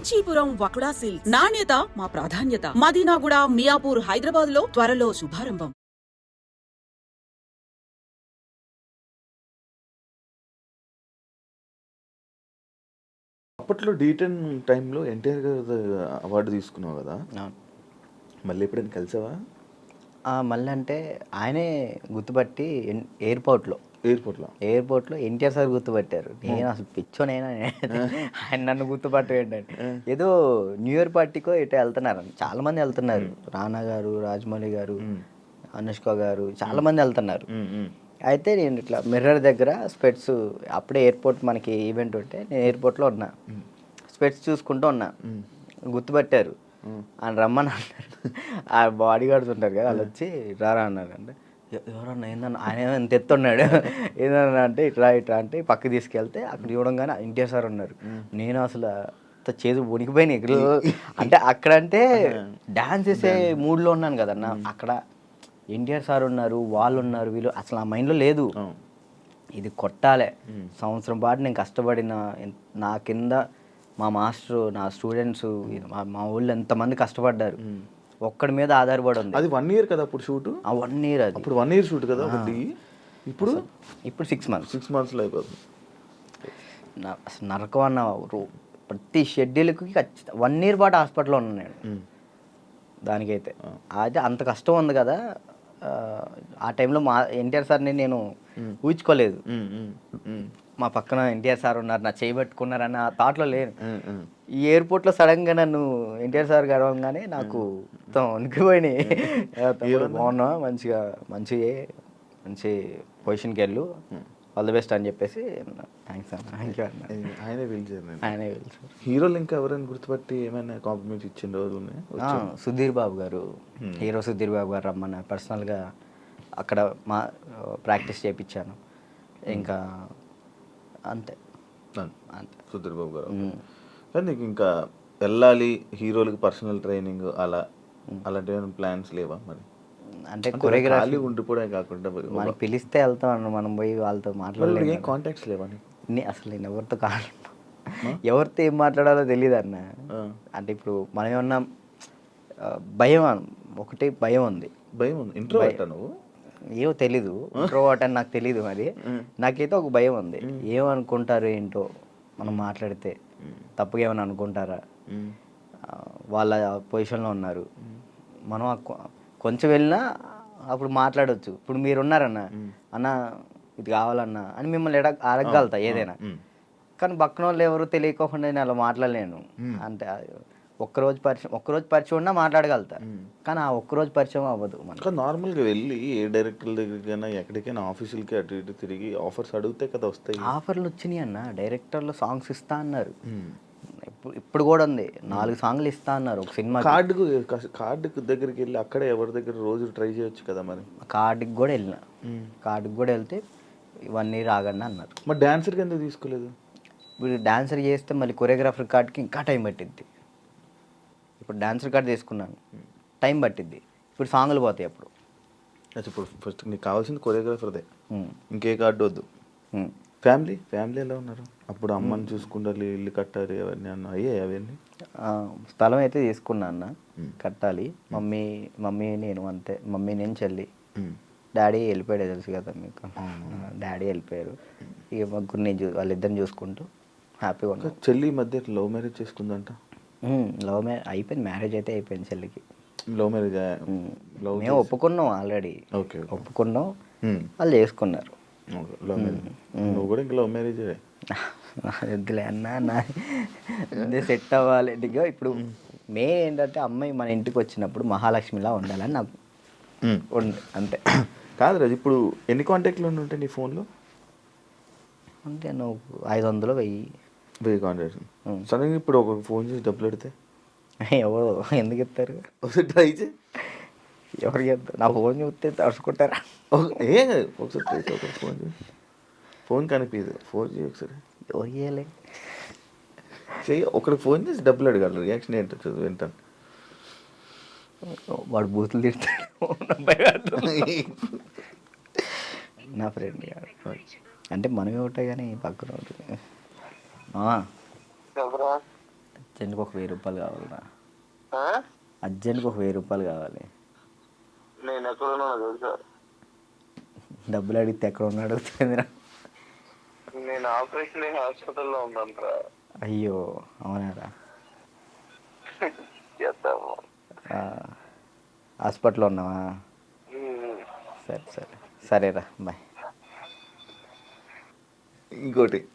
Kanchipuram వకుడా silks. నాణ్యత మా ప్రాధాన్యత. మదీనాగూడ, మియాపూర్, హైదరాబాద్ లో త్వరలో శుభారంభం. అప్పట్లో D10 టైంలో ఎన్టీఆర్ గారి అవార్డు తీసుకున్నావు కదా, మళ్ళీ ఎప్పుడైనా కలిసావా? మళ్ళీ అంటే ఆయనే గుర్తుపట్టి ఎయిర్పోర్ట్లో ఎన్టీఆర్ సార్ గుర్తుపట్టారు. నేను అసలు పిచ్చోనైనా ఆయన నన్ను గుర్తుపట్టేంటండి. ఏదో న్యూ ఇయర్ పార్టీకో ఎటో వెళ్తున్నారు, చాలా మంది వెళ్తున్నారు. రానా గారు, రాజమౌళి గారు, అనుష్క గారు, చాలా మంది వెళ్తున్నారు. అయితే నేను ఇట్లా మిర్రర్ దగ్గర స్పెట్స్, అప్పుడే ఎయిర్పోర్ట్ మనకి ఈవెంట్ ఉంటే నేను ఎయిర్పోర్ట్లో ఉన్నా, స్పెట్స్ చూసుకుంటూ ఉన్నా. గుర్తుపట్టారు, ఆయన రమ్మని అన్నారు. ఆ బాడీ గార్డ్స్ ఉంటారు కదా, వాళ్ళు వచ్చి రారా అన్నారు. అంటే ఎవరన్నా ఏందన్నా, ఆయన ఎంత ఎత్తున్నాడు, ఏదన్నా అంటే ఇట్లా అంటే పక్కకి తీసుకెళ్తే అక్కడ చూడంగానే ఎన్టీఆర్ సార్ ఉన్నారు. నేను అసలు చేదు వణికిపోయినాయి ఇక్కడ. అంటే అక్కడంటే డ్యాన్స్ చేసే మూడ్లో ఉన్నాను కదన్నా, అక్కడ ఎన్టీఆర్ సార్ ఉన్నారు, వాళ్ళు ఉన్నారు, వీళ్ళు అసలు ఆ మైండ్లో లేదు. ఇది కొట్టాలే, సంవత్సరం పాటు నేను కష్టపడిన, నా కింద మా మాస్టరు, నా స్టూడెంట్స్, మా ఊళ్ళో ఎంతమంది కష్టపడ్డారు, ఒక్కడి మీద ఆధారపడి ఉంది. అది 1 year కదా అప్పుడు షూట్? 1 year. అది అప్పుడు 1 year షూట్ కదా ఒకటి. ఇప్పుడు 6 months. 6 monthsలో అయిపోతుంది. అసలు నరకం అన్న, ప్రతి షెడ్యూల్కి 1 year పాటు హాస్పిటల్లో ఉన్నాను నేను. దానికైతే అయితే అంత కష్టం ఉంది కదా. ఆ టైంలో మా ఎన్టీఆర్ సార్ని నేను ఊహించుకోలేదు. మా పక్కన ఎన్టీఆర్ సార్ ఉన్నారు, నా చేయబెట్టుకున్నారన్న థాట్లో లేను. ఈ ఎయిర్పోర్ట్లో సడన్గా నన్ను ఎన్టీఆర్ సార్ గడవగానే నాకు మొత్తం వణికిపోయినాయి. బాగున్నా, మంచి పొజిషన్కి వెళ్ళు, ఆల్ ది బెస్ట్ అని చెప్పేసి థ్యాంక్స్ అన్న. థ్యాంక్ యూ అన్న. ఆయనే పిలిచారు. హీరోలు ఇంకా ఎవరైనా గుర్తుపట్టి ఏమైనా కాంప్లిమెంట్స్ ఇచ్చిన రోజు ఉన్నాయి? సుధీర్ బాబు గారు, హీరో సుధీర్ బాబు గారు రమ్మన్నారు. పర్సనల్గా అక్కడ మా ప్రాక్టీస్ చేయించాను. ఇంకా అంతే. సుధీర్ బాబు గారు. కానీ నీకు ఇంకా వెళ్ళాలి హీరోలకి పర్సనల్ ట్రైనింగ్ అలాంటి ఏమైనా ప్లాన్స్ లేవా మరి? అంటే కొరియోగ్రఫీ ఉండిపోవడం కాకుండా మనకి పిలిస్తే వెళ్తాం, మనం పోయి వాళ్ళతో మాట్లాడలేదు. ఏం కాంటాక్ట్స్ లేవా? అసలు నేను ఎవరితో ఏం మాట్లాడాలో తెలియదు అన్న. అంటే ఇప్పుడు మనం ఏమన్నా భయం ఉంది. ఇంట్రోవర్ట్ నువ్వు? ఏమో తెలీదు, ఇంట్రోవర్ట్ అని నాకు తెలీదు. మరి నాకైతే ఒక భయం ఉంది, ఏమనుకుంటారు ఏంటో, మనం మాట్లాడితే తప్పుగా ఏమైనా అనుకుంటారా, వాళ్ళ పొజిషన్లో ఉన్నారు, మనం కొంచెం వెళ్ళినా అప్పుడు మాట్లాడవచ్చు. ఇప్పుడు మీరున్నారన్న, అన్న ఇది కావాలన్నా అని మిమ్మల్ని అడగగలుగుతా ఏదైనా. కానీ పక్కన వాళ్ళు ఎవరు తెలియకోకుండా నేను అలా మాట్లాడలేను. అంటే ఒక్కరోజు పరిచయం ఉన్నా మాట్లాడగలుగుతా, కానీ ఆ ఒక్కరోజు పరిచయం అవ్వదు. మనకు నార్మల్గా వెళ్ళి ఏ డైరెక్టర్ దగ్గరికైనా ఎక్కడికైనా ఆఫీసులకి అటు ఇటు తిరిగి ఆఫర్స్ అడిగితే కదా వస్తాయి. ఆఫర్లు వచ్చినాయి అన్న, డైరెక్టర్లు సాంగ్స్ ఇస్తా అన్నారు. ఇప్పుడు కూడా ఉంది, 4 songs ఇస్తా అన్నారు ఒక సినిమా. కార్డుకు దగ్గరికి వెళ్ళి అక్కడే ఎవరి దగ్గర రోజు ట్రై చేయొచ్చు కదా మరి. కార్డుకి కూడా వెళ్ళిన, కార్డుకి కూడా వెళ్తే 1 year ఆగండి అన్నారు. మరి డాన్సర్కి ఎందుకు తీసుకోలేదు? ఇప్పుడు డాన్సర్ చేస్తే మళ్ళీ కొరియోగ్రాఫర్ కార్డ్కి ఇంకా టైం పట్టిద్ది. ఇప్పుడు డాన్సర్ కార్డ్ తీసుకున్నాను, టైం పట్టిద్ది. ఇప్పుడు సాంగ్లు పోతాయి. అప్పుడు ఇప్పుడు ఫస్ట్ నీకు కావాల్సింది కొరియోగ్రాఫర్దే, ఇంకే కార్డు వద్దు. ఫ్యామిలీ ఎలా ఉన్నారు? అప్పుడు అమ్మని చూసుకుంటారు, ఇల్లు కట్టాలి, అవన్నీ అన్న అయ్యాయి అవన్నీ? స్థలం అయితే తీసుకున్నా అన్న, కట్టాలి. మమ్మీ నేను అంతే, మమ్మీ నేను చెల్లి. డాడీ వెళ్ళిపోయాడు, తెలుసు కదా మీకు. డాడీ వెళ్ళిపోయారు, ఇక ముగ్గురిని వాళ్ళిద్దరిని చూసుకుంటూ హ్యాపీగా ఉన్నా. చెల్లి మధ్య లవ్ మ్యారేజ్ చేసుకుందంట? లవ్ మ్యారేజ్ అయిపోయింది, మ్యారేజ్ అయితే అయిపోయింది చెల్లికి. Love marriage? మేము ఒప్పుకున్నాం ఆల్రెడీ. ఓకే, ఒప్పుకున్నాం, వాళ్ళు చేసుకున్నారు. Love marriage? నువ్వు కూడా ఇంకా లవ్ మ్యారేజ్? వద్దులే అన్న, సెట్ అవ్వాలి. ఇప్పుడు మెయిన్ ఏంటంటే అమ్మాయి మన ఇంటికి వచ్చినప్పుడు మహాలక్ష్మిలా ఉండాలని నాకు ఉంది, అంతే. కాదు రాజు, ఇప్పుడు ఎన్ని కాంటాక్ట్లు ఉంటాయి నీ ఫోన్లో? అంటే నువ్వు 500 1000 కాంటాక్ట్స్. సడన్గా ఇప్పుడు ఒక ఫోన్ చేసి డబ్బులు పెడితే ఎవరు ఎందుకు ఇస్తారు? ఒకసారి ట్రై చేయి. ఎవరు చెప్తారు? నా ఫోన్ చూస్తే తడుచుకుంటారా? ఏం కాదు, ఒకసారి ట్రై చేయి. ఒకసారి ఫోన్ చేయి, ఫోన్ కనిపించదు, ఫోన్ చేయి ఒకసారి. ఎవరు చేయాలి? చెయ్యి, ఒకరికి ఫోన్ చేసి డబ్బులు అడగాలి, రియాక్షన్ ఏంటో వింటాను. వాడు బూతులు తిడతాడు నా ఫ్రెండ్. అంటే మనమే ఉంటాయి కానీ పక్కన ఉంటుంది. అర్జెంట్కి ఒక 1000 రూపాయలు కావాలరా. ఆ? అర్జెంట్కి ఒక 1000 రూపాయలు కావాలి. నేను ఎక్కడున్నానో తెలుసా? డబ్బులు అడిగితే ఎక్కడ ఉన్నాడు అడుగుతుందిరా. నేను ఆపరేషన్ హాస్పిటల్లో ఉన్నాను. అయ్యో అవునారా. చేద్దాము. హాస్పిటల్లో ఉన్నావా? సరే సరే సరేరా బాయ్. ఇంకోటి